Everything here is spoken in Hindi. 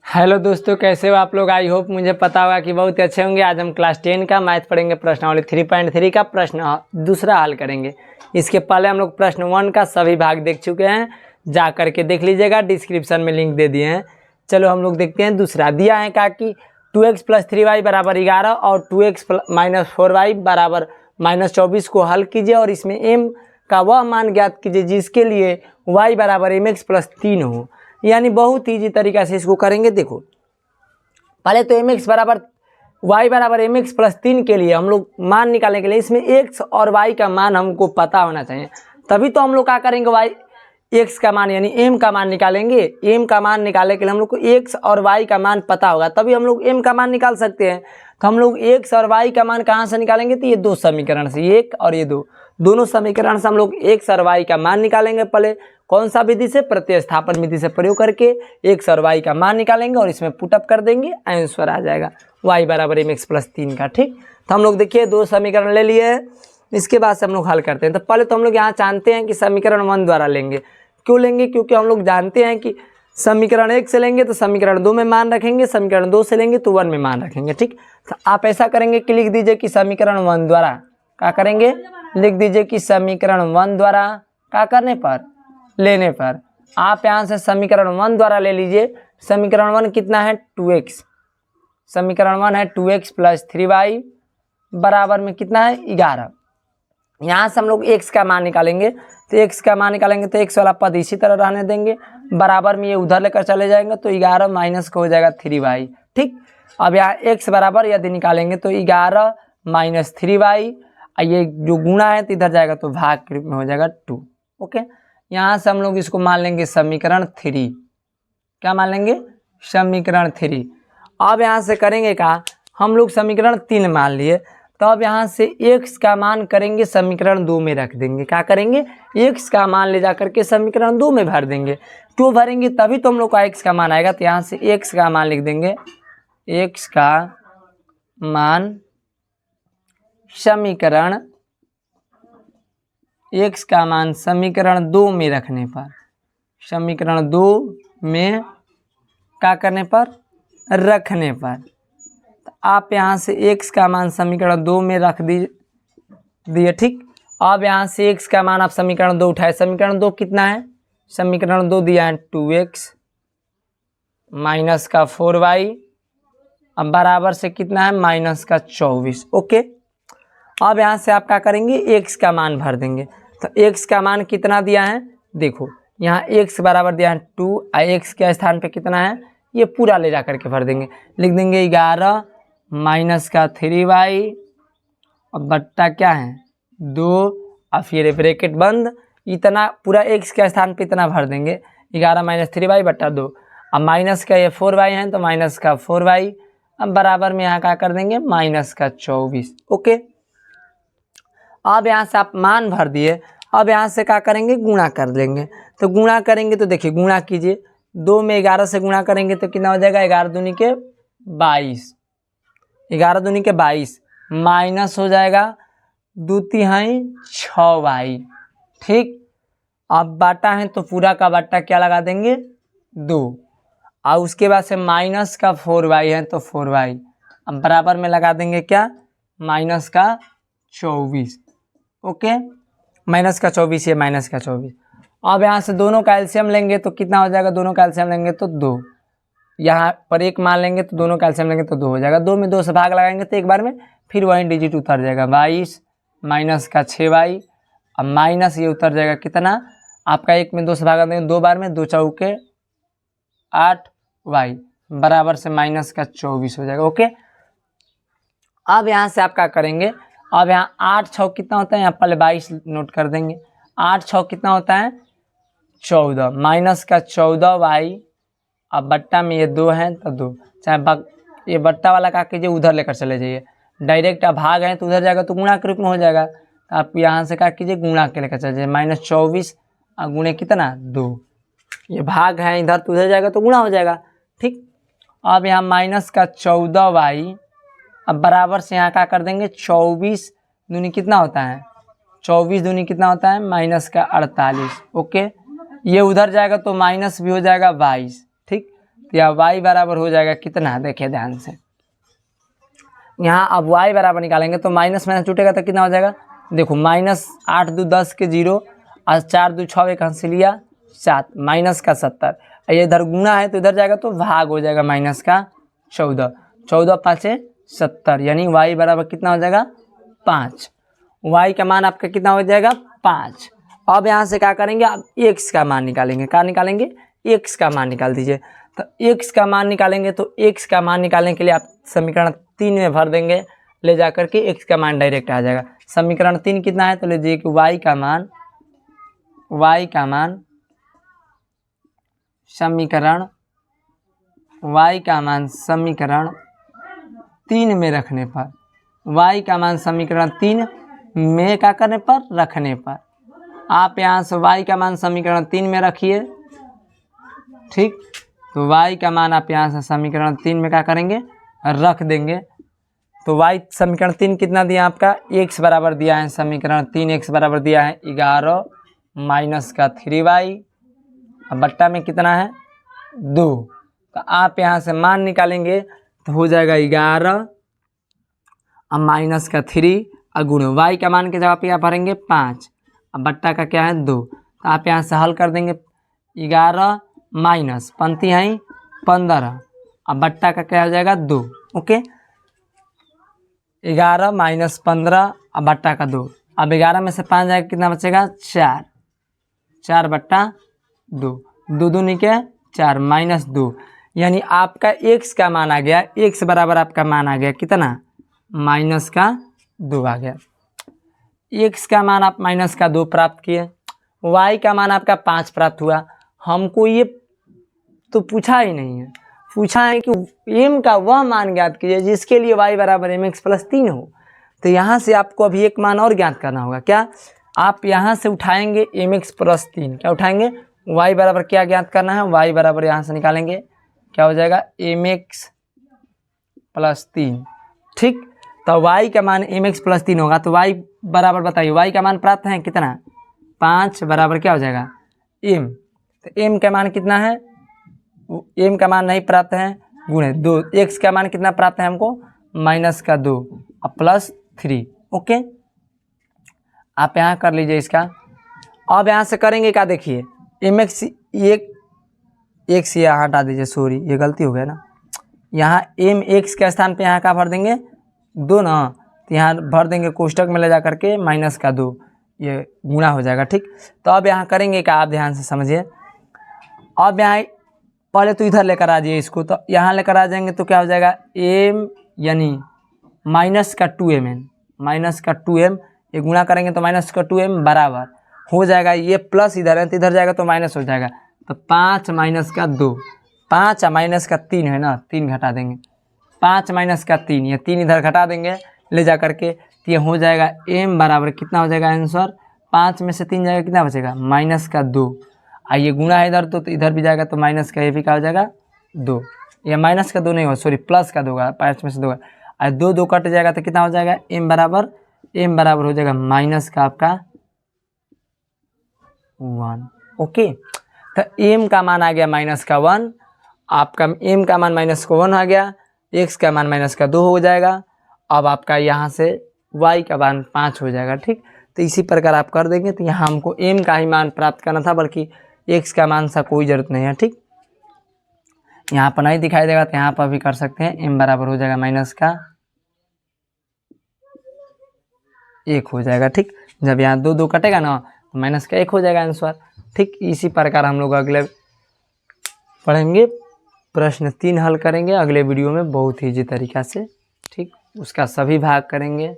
हेलो दोस्तों, कैसे हो आप लोग। आई होप मुझे पता होगा कि बहुत अच्छे होंगे। आज हम क्लास 10 का मैथ पढ़ेंगे। प्रश्नावली 3.3 का प्रश्न दूसरा हल करेंगे। इसके पहले हम लोग प्रश्न 1 का सभी भाग देख चुके हैं, जा करके देख लीजिएगा, डिस्क्रिप्शन में लिंक दे दिए हैं। चलो हम लोग देखते हैं दूसरा। दिया है क्या कि 2x + 3y = 11 और 2x - 4y = -24 को हल कीजिए और इसमें m का वह मान ज्ञात कीजिए जिसके लिए y = mx + 3 हो। यानी बहुत ईजी तरीका से इसको करेंगे। देखो पहले तो mx बराबर y = mx + 3 के लिए हम लोग मान निकालने के लिए इसमें x और y का मान हमको पता होना चाहिए, तभी तो हम लोग क्या करेंगे, y x का मान यानी m का मान निकालेंगे। m का मान निकालने के लिए हम लोग को x और y का मान पता होगा, तभी हम लोग m का मान निकाल सकते हैं। तो हम लोग x और y का मान कहाँ से निकालेंगे, तो ये दो समीकरण से, ये एक और ये दो, दोनों समीकरण से हम लोग x और y का मान निकालेंगे। पहले कौन सा विधि से, प्रतिस्थापन विधि से प्रयोग करके x और y का मान निकालेंगे और इसमें पुटअप कर देंगे, आंसर आ जाएगा y = mx + 3 का। ठीक, तो हम लोग देखिए दो समीकरण ले लिए हैं, इसके बाद से हम लोग हल करते हैं। तो पहले तो हम लोग यहाँ जानते हैं कि समीकरण 1 द्वारा लेंगे। क्यों लेंगे, क्योंकि हम लोग जानते हैं कि समीकरण 1 से लेंगे तो समीकरण 2 में मान रखेंगे, समीकरण 2 से लेंगे तो 1 में मान रखेंगे। ठीक, तो आप ऐसा करेंगे कि लिख दीजिए कि समीकरण 1 द्वारा क्या करेंगे, लिख दीजिए कि समीकरण 1 द्वारा क्या करने पर, लेने पर। आप यहाँ से समीकरण 1 द्वारा ले लीजिए। समीकरण 1 कितना है, 2x। समीकरण 1 है 2x + 3y बराबर में कितना है, 11। यहाँ से हम लोग x का मान निकालेंगे, तो x का मान निकालेंगे तो x वाला पद इसी तरह रहने देंगे, बराबर में ये उधर लेकर चले जाएंगे तो 11 माइनस का हो जाएगा 3y। ठीक, अब यहाँ x बराबर यदि निकालेंगे तो 11 - 3y, ये जो गुणा है तो इधर जाएगा तो भाग के रूप में हो जाएगा 2। ओके, यहाँ से हम लोग इसको मान लेंगे समीकरण 3। क्या मान लेंगे, समीकरण 3। अब यहाँ से करेंगे क्या, हम लोग समीकरण 3 मान लिए, तो अब यहाँ से x का मान करेंगे समीकरण 2 में रख देंगे। क्या करेंगे, x का मान ले जा करके समीकरण 2 में भर देंगे। क्यों भरेंगे, तभी तो हम लोग का x का मान आएगा। तो यहाँ से x का मान लिख देंगे, x का मान समीकरण, x का मान समीकरण 2 में रखने पर, समीकरण 2 में क्या करने पर, रखने पर। तो आप यहाँ से x का मान समीकरण 2 में रख दिए। ठीक, अब यहाँ से x का मान आप समीकरण 2 उठाए। समीकरण 2 कितना है, समीकरण 2 दिया है 2x - 4y, अब बराबर से कितना है, -24। ओके, अब यहाँ से आप क्या करेंगे, x का मान भर देंगे। तो x का मान कितना दिया है, देखो यहाँ x बराबर दिया है 2, x के स्थान पे कितना है, ये पूरा ले जा करके भर देंगे। लिख देंगे 11 - 3y और बट्टा क्या है 2, और फिर ब्रैकेट बंद, इतना पूरा x के स्थान पे इतना भर देंगे। 11 - 3y बट्टा 2, अब माइनस का ये 4y है तो -4y, अब बराबर में यहाँ क्या कर देंगे, -24। ओके, अब यहाँ से आप मान भर दिए। अब यहाँ से क्या करेंगे, गुणा कर लेंगे। तो गुणा करेंगे तो देखिए, गुणा कीजिए, 2 में 11 से गुणा करेंगे तो कितना हो जाएगा, 11 दूनी के 22, 11 दूनी के 22, माइनस हो जाएगा 2 तिहाई 6y। ठीक, अब बाटा है तो पूरा का बाटा क्या लगा देंगे, 2, और उसके बाद से माइनस का 4y है तो 4y, अब बराबर में लगा देंगे क्या, -24। ओके, -24, ये -24। अब यहाँ से दोनों का एलसीएम लेंगे तो कितना हो जाएगा, दोनों का एलसीएम लेंगे तो 2, यहाँ पर 1 मान लेंगे तो दोनों का एलसीएम लेंगे तो 2 हो जाएगा। 2 में 2 से भाग लगाएंगे तो एक बार में फिर वही डिजिट उतर जाएगा, 22 - 6y, अब माइनस ये उतर जाएगा कितना, आपका 1 में 2 से भाग देंगे 2 बार में, 2 चौके 8y, बराबर से -24 हो जाएगा। ओके, अब यहाँ से आप क्या करेंगे, अब यहाँ 8 6 कितना होता है, यहाँ पहले 22 नोट कर देंगे। 8 6 कितना होता है, 14, -14y, अब बट्टा में ये 2 है तो 2, चाहे ये बट्टा वाला क्या कीजिए, उधर लेकर चले जाइए, डायरेक्ट आप भाग है तो उधर जाएगा तो गुणा के रूप में हो जाएगा। तो आप यहाँ से क्या कीजिए, गुणा के लेकर चले जाइए, -24 और गुणे कितना 2, ये भाग है इधर तो उधर जाएगा तो गुणा हो जाएगा। ठीक, अब यहाँ -14y, अब बराबर से यहाँ क्या कर देंगे, 24 दूनी कितना होता है, 24 दूनी कितना होता है, -48। ओके, ये उधर जाएगा तो माइनस भी हो जाएगा 22। ठीक, तो यहाँ y बराबर हो जाएगा कितना, देखिए ध्यान से, यहाँ अब y बराबर निकालेंगे तो माइनस माइनस छूटेगा तो कितना हो जाएगा, देखो माइनस 8 दूनी 10 के 0 और 4 दूनी 6 एक हंस लिया 7 माइनस का 70, ये इधर गुना है तो इधर जाएगा तो भाग हो जाएगा माइनस का 14, 14 पाँचे 70, यानी y बराबर कितना हो जाएगा 5। y का मान आपका कितना हो जाएगा 5। अब यहाँ से क्या करेंगे, आप x का मान निकालेंगे, क्या निकालेंगे, x का मान निकाल दीजिए। तो x का मान निकालेंगे तो x का मान निकालने के लिए आप समीकरण 3 में भर देंगे, ले जा करके x का मान डायरेक्ट आ जाएगा। समीकरण 3 कितना है, तो लीजिए कि y का मान समीकरण 3 में रखने पर, y का मान समीकरण 3 में क्या करने पर, रखने पर, आप यहाँ से y का मान समीकरण 3 में रखिए, ठीक। तो y का मान आप यहाँ से समीकरण 3 में क्या करेंगे, रख देंगे। तो y समीकरण 3 कितना दिया आपका, x बराबर दिया है, समीकरण 3 x बराबर दिया है 11 माइनस का 3y, अब बट्टा में कितना है 2। तो आप यहाँ से मान निकालेंगे तो हो जाएगा 11 अब माइनस का 3 और गुणे y का मान के जगह पे आप भरेंगे 5, अब बट्टा का क्या है 2। तो आप यहाँ से हल कर देंगे 11 माइनस पंक्ति है 15, अब बट्टा का क्या हो जाएगा 2, ओके। 11 माइनस 15 अब बट्टा का 2, अब 11 में से 5 जाएगा कितना बचेगा 4, 4 बट्टा 2, 2 दूनी के 4 माइनस 2, यानी आपका x का मान आ गया, x बराबर आपका मान आ गया कितना, माइनस का 2 आ गया। x का मान आप माइनस का 2 प्राप्त किए, y का मान आपका 5 प्राप्त हुआ। हमको ये तो पूछा ही नहीं है, पूछा है कि m का वह मान ज्ञात कीजिए जिसके लिए y बराबर mx प्लस 3 हो। तो यहाँ से आपको अभी एक मान और ज्ञात करना होगा, क्या, आप यहाँ से उठाएंगे mx प्लस 3, क्या उठाएंगे, y बराबर क्या ज्ञात करना है, y बराबर यहाँ से निकालेंगे क्या हो जाएगा mx प्लस 3, ठीक। तो y का मान mx प्लस 3 होगा, तो y बराबर बताइए, y का मान प्राप्त है कितना 5 बराबर क्या हो जाएगा m। तो m का मान कितना है, m का मान नहीं प्राप्त है, गुणे 2, x का मान कितना प्राप्त है हमको माइनस का 2 और प्लस 3, ओके। आप यहाँ कर लीजिए इसका। अब यहाँ से करेंगे क्या, देखिए mx x यहाँ हटा दीजिए, सॉरी ये गलती हो गया ना, यहाँ mx के स्थान पे यहाँ का भर देंगे 2 ना, तो यहाँ भर देंगे कोष्टक में ले जा करके माइनस का 2, ये गुणा हो जाएगा, ठीक। तो अब यहाँ करेंगे क्या, आप ध्यान से समझिए। अब यहाँ पहले तो इधर लेकर आ जाइए इसको, तो यहाँ लेकर आ जाएंगे तो क्या हो जाएगा m यानी माइनस का 2m, माइनस का 2m, ये गुणा करेंगे तो माइनस का 2m बराबर हो जाएगा, ये प्लस इधर है तो इधर जाएगा तो माइनस हो जाएगा, तो 5 माइनस का 2, 5 माइनस का 3 है ना, 3 घटा देंगे, 5 माइनस का 3, ये 3 इधर घटा देंगे ले जा करके, तो ये हो जाएगा m बराबर कितना हो जाएगा आंसर, 5 में से 3 जाएगा कितना बचेगा माइनस का 2, और ये गुणा है इधर तो इधर भी जाएगा तो माइनस का ये भी क्या हो जाएगा 2, ये माइनस का 2 नहीं हो, सॉरी प्लस का 2 होगा, 5 में से 2 और 2 2 कट जाएगा तो कितना हो जाएगा m बराबर हो जाएगा माइनस का आपका 1, ओके। तो m का मान आ गया माइनस का 1, आपका m का मान माइनस का 1 आ गया, x का मान माइनस का 2 हो जाएगा, अब आपका यहाँ से y का मान 5 हो जाएगा, ठीक। तो इसी प्रकार आप कर देंगे, तो यहाँ हमको m का ही मान प्राप्त करना था, बल्कि x का मान सा कोई ज़रूरत नहीं है, ठीक। यहाँ पर नहीं दिखाई देगा तो यहाँ पर भी कर सकते हैं, m बराबर हो जाएगा माइनस का 1 हो जाएगा, ठीक। जब यहाँ 2 2 कटेगा ना तो माइनस का 1 हो जाएगा आंसर, ठीक। इसी प्रकार हम लोग अगले पढ़ेंगे, प्रश्न 3 हल करेंगे अगले वीडियो में बहुत ही ईजी तरीक़ा से, ठीक। उसका सभी भाग करेंगे।